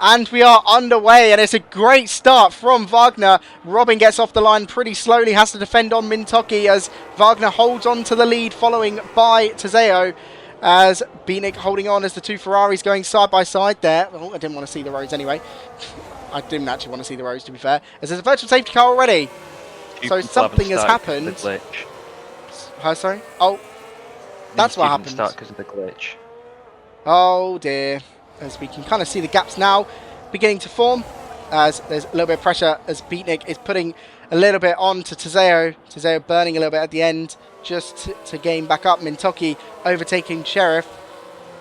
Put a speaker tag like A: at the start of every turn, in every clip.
A: And we are underway, and it's a great start from Wagner. Robin gets off the line pretty slowly, has to defend on Mintoki as Wagner holds on to the lead, following by Teseo. As Beatnik holding on as the two Ferraris going side by side there. Oh, I didn't want to see the roads anyway. I didn't actually want to see the roads, to be fair. As there's a virtual safety car already. So something has happened. Sorry? Oh, that's what happened.
B: Start because of the glitch.
A: Oh dear. As we can kind of see the gaps now beginning to form, as there's a little bit of pressure as Beatnik is putting a little bit on to Teseo. Teseo burning a little bit at the end just to gain back up. Mintoki overtaking Sheriff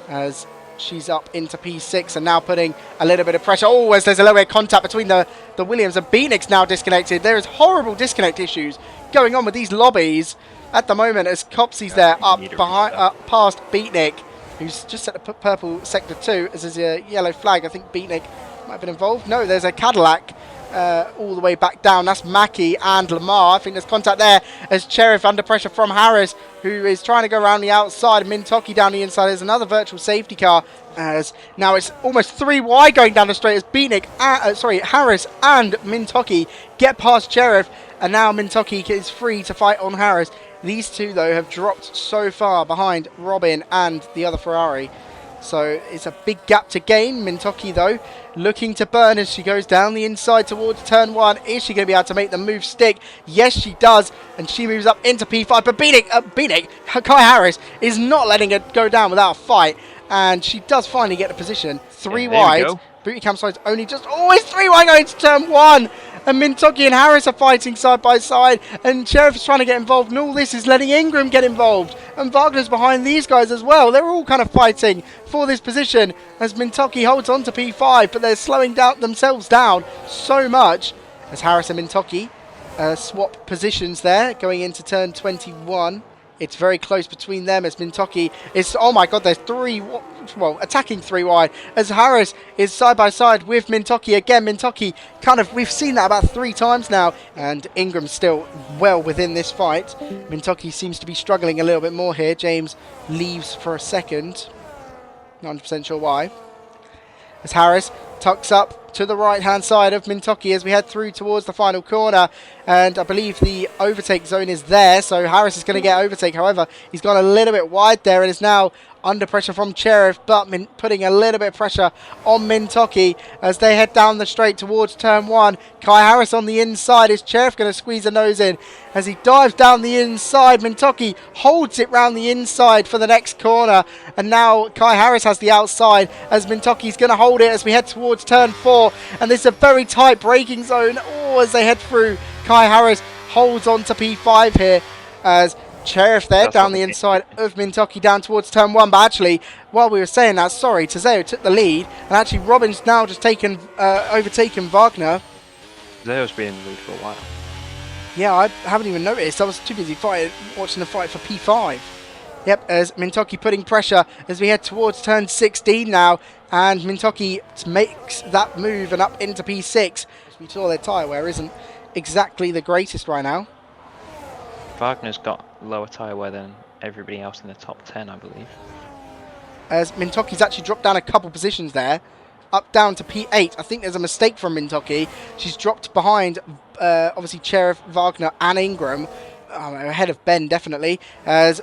A: as she's up into P6 and now putting a little bit of pressure. Oh, as there's a little bit of contact between the Williams, and Beatnik's now disconnected. There is horrible disconnect issues going on with these lobbies at the moment as Copsy's there up behind, past Beatnik, who's just at the purple sector 2, as there's a yellow flag. I think Beatnik might have been involved. No, there's a Cadillac all the way back down. That's Mackie and Lamar. I think there's contact there as Sheriff under pressure from Harris, who is trying to go around the outside. Mintoki down the inside. There's another virtual safety car, as now it's almost 3 wide going down the straight as Beatnik, Harris and Mintoki get past Sheriff, and now Mintoki is free to fight on Harris. These two, though, have dropped so far behind Robin and the other Ferrari. So it's a big gap to gain. Mintoki, though, looking to burn as she goes down the inside towards turn 1. Is she going to be able to make the move stick? Yes, she does. And she moves up into P5. But Beatnik, Kai Harris, is not letting it go down without a fight. And she does finally get the position. 3 wide. Booty cam side's only just... Oh, it's 3 wide going to turn 1. And Mintoki and Harris are fighting side by side, and Sheriff is trying to get involved, and all this is letting Ingram get involved, and Wagner's behind these guys as well. They're all kind of fighting for this position as Mintoki holds on to P5, but they're slowing down themselves down so much as Harris and Mintoki swap positions there going into turn 21. It's very close between them as Mintoki is... Oh my god, there's 3... Well, attacking 3 wide as Harris is side by side with Mintoki. Again, Mintoki kind of... We've seen that about 3 times now. And Ingram's still well within this fight. Mintoki seems to be struggling a little bit more here. James leaves for a second. Not 100% sure why. As Harris tucks up to the right-hand side of Mintoki as we head through towards the final corner. And I believe the overtake zone is there, so Harris is going to get overtake. However, he's gone a little bit wide there and is now under pressure from Sheriff, but putting a little bit of pressure on Mintoki as they head down the straight towards turn 1. Kai Harris on the inside. Is Sheriff going to squeeze a nose in as he dives down the inside? Mintoki holds it round the inside for the next corner, and now Kai Harris has the outside as Mintoki's going to hold it as we head towards turn 4, and this is a very tight braking zone. Oh, as they head through, Kai Harris holds on to P5 here as Sheriff there down the inside of Mintoki down towards turn 1. But actually, while we were saying that, sorry, Teseo took the lead, and actually Robin's now just overtaken Wagner.
B: Teseo's been in the lead for a while.
A: Yeah, I haven't even noticed. I was too busy watching the fight for P5. Yep, as Mintoki putting pressure as we head towards turn 16 now, and Mintoki makes that move and up into P6. As we saw, their tyre wear isn't exactly the greatest right now.
B: Wagner's got lower tyre wear than everybody else in the top 10, I believe.
A: As Mintoki's actually dropped down a couple positions there, up down to P8. I think there's a mistake from Mintoki. She's dropped behind, obviously, Sheriff, Wagner and Ingram. Ahead of Ben, definitely. As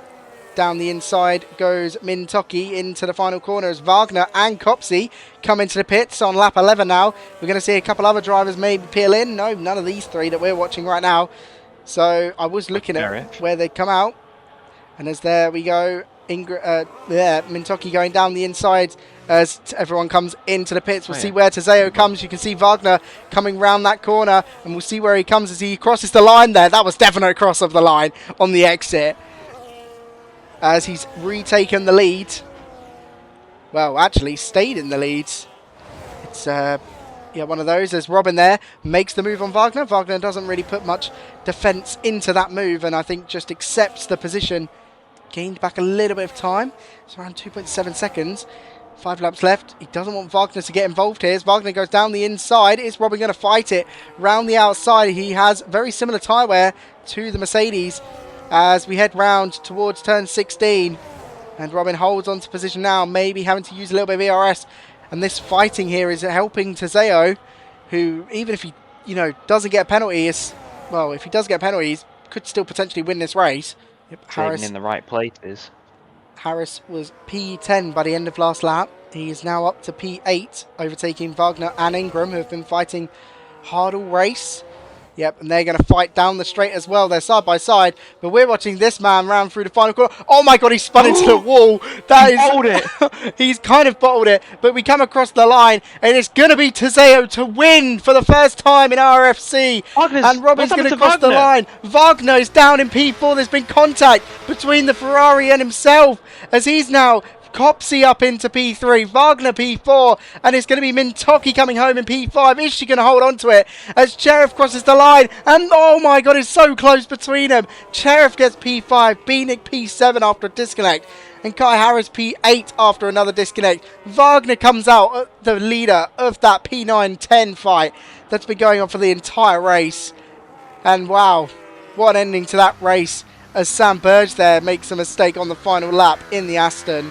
A: down the inside goes Mintoki into the final corner as Wagner and Copsy come into the pits on lap 11 now. We're going to see a couple other drivers maybe peel in. No, none of these 3 that we're watching right now. So I was looking at where they'd come out, and as there we go, Mintoki going down the inside as everyone comes into the pits. We'll see where Teseo comes. You can see Wagner coming round that corner, and we'll see where he comes as he crosses the line there. That was definitely a cross of the line on the exit as he's retaken the lead. Well, actually stayed in the lead. It's yeah, one of those. There's Robin there, makes the move on Wagner. Wagner doesn't really put much defence into that move, and I think just accepts the position. Gained back a little bit of time. It's around 2.7 seconds. 5 laps left. He doesn't want Wagner to get involved here. As Wagner goes down the inside, is Robin going to fight it round the outside? He has very similar tyre wear to the Mercedes as we head round towards turn 16. And Robin holds on to position now, maybe having to use a little bit of ERS And this fighting here is helping Teseo, who, even if he, doesn't get a penalty, if he does get a penalty, he could still potentially win this race. Yep,
B: Trading in the right places.
A: Harris was P10 by the end of last lap. He is now up to P8, overtaking Wagner and Ingram, who have been fighting hard all race. Yep, and they're going to fight down the straight as well. They're side by side, but we're watching this man round through the final corner. Oh my god, he spun into the wall. That is,
B: bottled it.
A: He's kind of bottled it, but we come across the line, and it's going to be Teseo to win for the first time in RFC. And Robin's going to cross the line. Wagner is down in P4. There's been contact between the Ferrari and himself, as he's now Copsey up into P3, Wagner P4, and it's going to be Mintoki coming home in P5. Is she going to hold on to it as Cherif crosses the line? And oh my god, it's so close between them. Cherif gets P5, Beanick P7 after a disconnect, and Kai Harris P8 after another disconnect. Wagner comes out the leader of that P9-10 fight that's been going on for the entire race. And wow, what an ending to that race, as Sam Burge there makes a mistake on the final lap in the Aston.